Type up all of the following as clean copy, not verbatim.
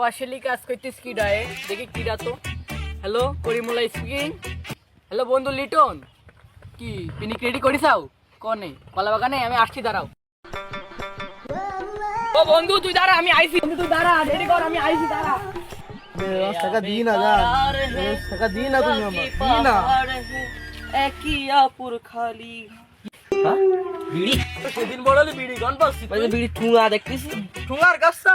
প্রভাবশালী কাজ করতেছ কি ডায়ে দেখি কিরা তো। Hello Karimullah speaking. হ্যালো বন্ধু লিটন, কি পিনিক রেডি করিসাও কনে কলা বাগানে? আমি আসছি, দাঁড়াও। ও বন্ধু তুই দাঁড়া, আমি আইছি। বন্ধু তুই দাঁড়া, রেডি কর, আমি আইছি, দাঁড়া। টাকা দিই না যা, টাকা দিই না তুমি আমার, দিই না। একিয়াপুর খালি বিড়ি সেদিন বড়লে বিড়ি গান পাচ্ছি, বিড়ি ঠুঙা দেখতেছি। ঠুঙার গাছটা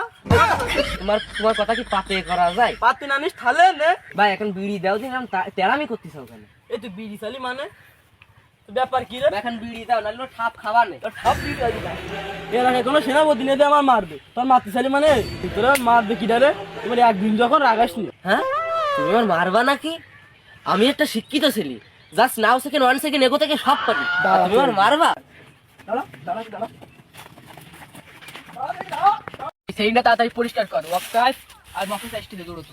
তোমার কথা কি পাতে করা যায়? পাতি নানিস থালে নে ভাই এখন বিড়ি দাও দিন, আমি তেরামি করতেছ ওখানে। এই তুই বিড়ি চালি মানে তো ব্যাপার কি রে? এখন বিড়ি দাও, নাহলে ঠাপ খাবার নেই। তোর সব বিড়ি আছে এর আগে কোনো সেনাপতি নেই আমার মারবে, তোর মারতে চালি মানে তোরা মারবে কি রে? তোমার একদিন যখন রাগাস নি। হ্যাঁ তুমি আমার মারবা নাকি? আমি একটা শিক্ষিত ছেলে, জাস্ট নাও সেকেন্ড 1 সেকেন্ড এগো থেকে সব পারি। তুমি আমার মারবা? দাঁড়া দাঁড়া দাঁড়া সেইটা তাড়াতাড়ি পরিষ্কার কর। ওয়াকাস আর মফিস আসতে দৌড়ো তো।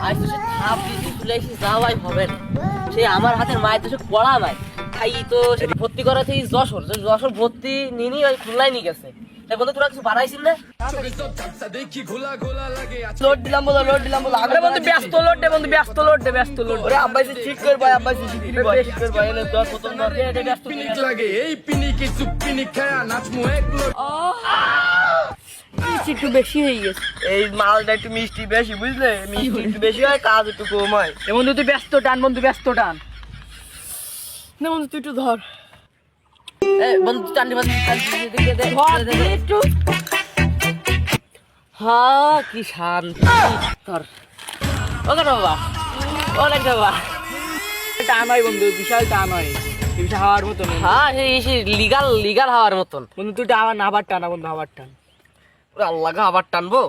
আজ তো সে থাপ দিদি খুলে এসে যাওয়াই হবে না। সে আমার হাতের মায়ের তো সে পড়া ভাই খাই তো সে ভর্তি করা থেকে যশোর ভর্তি নিনি ওই খুলনায় নিয়ে গেছে। তাই বন্ধু তোরা কিছু বানাইছিস না? লোড দিলাম বলো, লোড দিলাম বলো। আরে বন্ধু ব্যস্ত লোড দে, বন্ধু ব্যস্ত লোড দে, ব্যস্ত লোড। ওরে আব্বাইসি ঠিক কর ভাই, আব্বাইসি ঠিক কর ভাই, ঠিক কর ভাই। এনে তোর প্রথম ধর দে ব্যস্ত পিনিক লাগে এই পিনিকে চুপ পিনিক খায়া নাচমু এক লোট। একটু বেশি হয়ে গেছে। এই মালটা একটু মিষ্টি বেশি, বুঝলে? মিষ্টি একটু বেশি হয়, কাজ একটু কম হয়। এ বন্ধু তুই ব্যস্ত টান, বন্ধু ব্যস্ত টান। না বন্ধু তুই একটু ধর। এই বন্ধু টানতে বন্ধু টানতে দে একটু। হ্যাঁ কি শান্তি ধর। ওকে বাবা, অনেক বাবা। টান হয় বন্ধু, বিশাল টান হয়, বিশাল হাওয়ার মতন। হ্যাঁ সেই লিগাল হওয়ার মতন। বন্ধু তুই আবার আবার টানা বন্ধু, আবার টান। ওরে আল্লাহ আবার টানবো।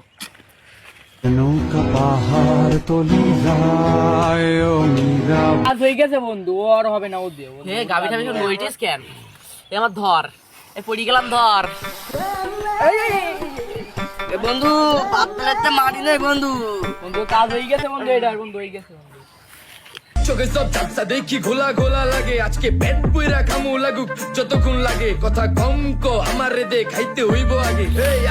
নৌকা পাহাড় তলি যায় ও মীরা। আজ হয়ে গেছে বন্ধু, ও আর হবে না, ও দে। হে গাবি ঠাবি সব লইটিস কেন? এ আমার ধর, এ পড়ি গেলাম ধর। এ বন্ধু পাতলাতে মারি নাই বন্ধু। বন্ধু কাজ হয়ে গেছে বন্ধু, এটা বন্ধু হয়ে গেছে বন্ধু। চোখে সব ঝাপসা দেখি ঘোলা ঘোলা লাগে, আজকে পেট পুইরা খামু লাগুক যতক্ষণ লাগে, কথা কম কো আমারে দে খাইতে হইব আগে।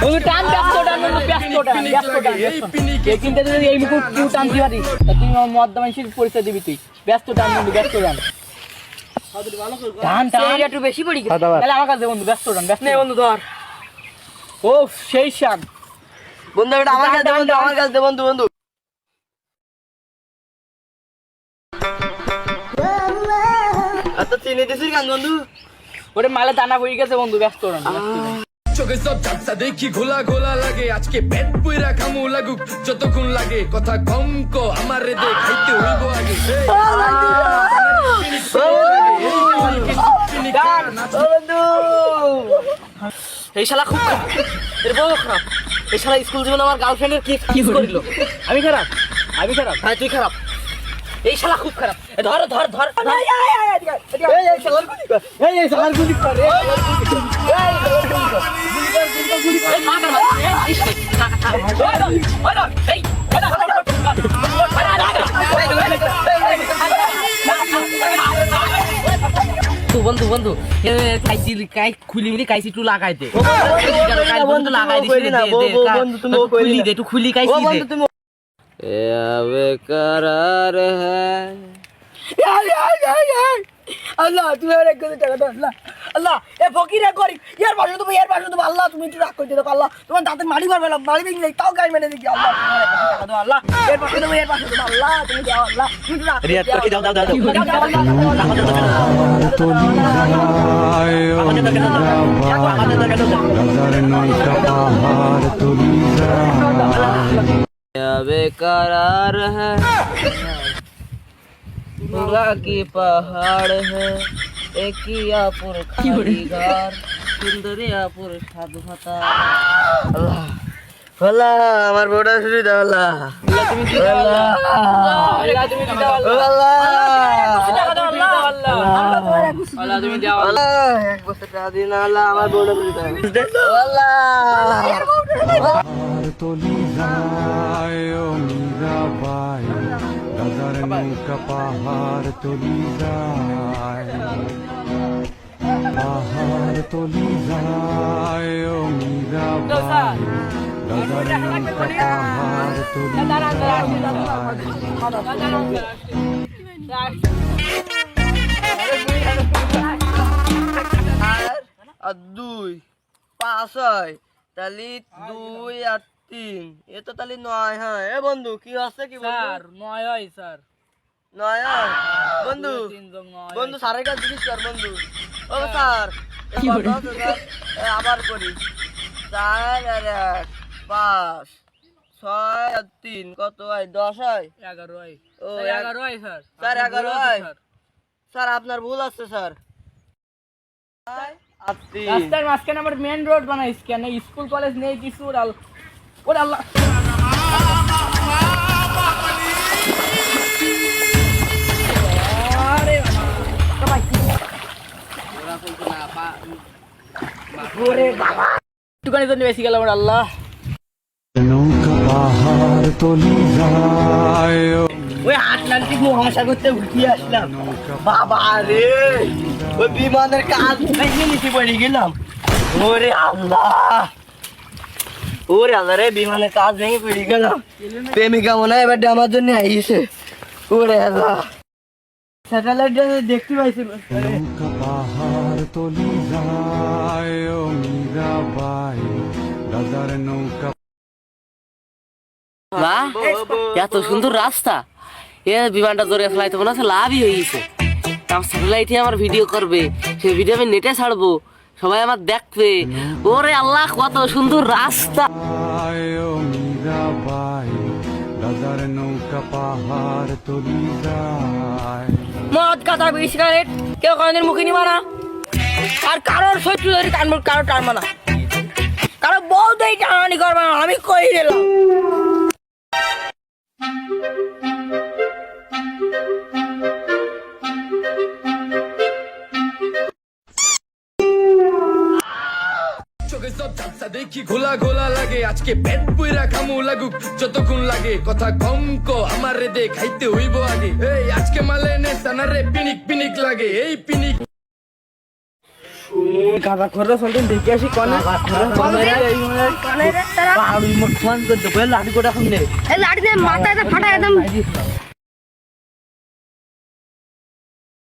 বন্ধু টান, ব্যস্ত টান বন্ধু, ব্যস্ত টান, ব্যস্ত টান। এই পিনিকে এই কিন্তু তুই এই মুকুট কিউ টানতে পারিস, তা তুই মদ্দামাইশির পরিচয় দিবি তুই। ব্যস্ত টান বন্ধু, ব্যস্ত টান। টান টান একটু বেশি পড়ি গেছে। তাহলে আমার কাছে বন্ধু, ব্যস্ত টান, ব্যস্ত। নে বন্ধু ধর। ও সেই শান বন্ধু, এটা আমার কাছে বন্ধু, আমার কাছে বন্ধু। বন্ধু আচ্ছা চিনি দিছিস কেন বন্ধু? ওরে মালে টানা হয়ে গেছে বন্ধু, ব্যস্ত টান। চোখে সব ঝাপসা দেখি ঘোলা ঘোলা লাগে, আজকে পেট পুইরা খামু লাগুক যতক্ষণ লাগে, কথা কম কো আমারে দে খাইতে হইব আগে। এই শালা খুব খারাপ, এর বউ খারাপ। এই শালা স্কুল জীবনে আমার গার্লফ্রেন্ডের কি করিল? আমি খারাপ, আমি খারাপ। হ্যাঁ তুই খারাপ। এই শালা খুব খারাপ। এ ধর ধর ধর। এই শালার গুলি কর, এই শালার গুলি কর, বন্ধু বন্ধু খুলি মিলি কাইছি একটু লাগাই দে। বন্ধু লাগাই একটু খুলি কাইছি দে। বেকার হ্যাঁ আল্লাহ তুমি আমার 1,000 টাকা দাও। আল্লাহ আল্লাহ এ ফকিরা করি ইয়ার পাশে তুমি, ইয়ার পাশে তুমি। আল্লাহ তুমি একটু রাগ করে দিও আল্লাহ, তোমার দাঁতে মারি মারবে না, মারি ভেঙে তাও গাই মেনে দেখি। আল্লাহ তোমার 1,000 টাকা দাও। আল্লাহ এর পাশে তুমি, এর পাশে তুমি। আল্লাহ তুমি দাও, আল্লাহ তুমি একটু রাগ করে দিও। তলি যায় ও মীরাবাই, নৌকা পাহাড় তলি যায়। बेकरार है पूरा की पहाड़ है एकियापुर खाली घर सुंदरियापुर साधु भाता। আল্লাহ আল্লাহ আমার বড় শুরু দাও। আল্লাহ আল্লাহ তুমি কি দাও? আল্লাহ আল্লাহ তুমি কি দাও? আল্লাহ আল্লাহ তুমি দাও। আল্লাহ এক বছর টাকা দিন। আল্লাহ আমার বড় শুরু দাও। আল্লাহ তলি যায় ও মীরাবাই, দাদার নৌকা পাহাড় তলি যায়। পাহাড় তলি যায় ও মীরাবাই দাদার নৌকা পাহাড় তলি আর 2 5 হয় তাহলে 2 আর 3 এ তো তাহলে 9 হয়। এ বন্ধু কি হচ্ছে কি বন্ধু? স্যার 9 হয় স্যার। 9 হয় বন্ধু। 3 যোগ 9 বন্ধু স্যারের কাছে জিজ্ঞেস কর বন্ধু। ও স্যার কি হচ্ছে স্যার? আবার করি 4 আর 1 5 6 আর 3 কত হয়? 10 হয়। 11 হয়। ও, 11 হয় স্যার। স্যার, আপনার 11 ভুল আছে, হয়। স্যার। স্যার আপনার ভুল আছে স্যার। আর 3 রাস্তার মাঝখানে আমার মেন রোড বানাইস কেন? স্কুল কলেজ নেই কিছু। ওরে আল্লাহ, আরে ওরে বাবা, একটুখানি জন্য বেশি গেল। আমার আল্লাহ, নৌকা পাহাড় তলি যায় ও ওই আটলান্টিক মহাসাগরতে উঠিয়ে আসলাম। বাবা রে, ওই বিমানের কাজ ভেঙে নিচে পড়ে গেলাম। ওরে আল্লাহ, ওরে আল্লাহ রে, বিমানের কাজ ভেঙে পড়ে গেলাম। প্রেমিকা মনে হয় এবার আমার জন্য আইসে। ওরে আল্লাহ, স্যাটেলাইট দেখতে পাইছি। নৌকা পাহাড় তলি যায় ও মীরাবাই দাদার নৌকা বাহ, এত সুন্দর রাস্তা। এ বিমানটা ধরে ফেলাইতে মনে হচ্ছে লাভই হয়ে গেছে। আমার স্যাটেলাইটে আমার ভিডিও করবে, সেই ভিডিও আমি নেটে ছাড়বো, সবাই আমার দেখবে। ওরে আল্লাহ, কত সুন্দর রাস্তা। যায় ও মীরাবাই দাদার নৌকা পাহাড় তলি যায় মদ কাঁচা বিড়ি সিগারেট কেউ কোনোদিন মুখে নিবা না। আর কারোর শত্রু ধরে কারো টানবা না, কারো বউ দেই টানানি করবা না। আমি কই দিলাম। চোখে সব ঝাপসা দেখি ঘোলা ঘোলা লাগে আজকে পেট পুইরা খামু লাগুক যতক্ষণ লাগে কথা কম কো আমার রে দে খাইতে হইব আগে এই আজকে মালে নে সানারে পিনিক পিনিক লাগে এই পিনিক গাঁদা খরচ চলতেন দেখে আসি কনে লাড়ি গোটা শুনলে লাড়ি দিয়ে মাথায় ফাটা একদম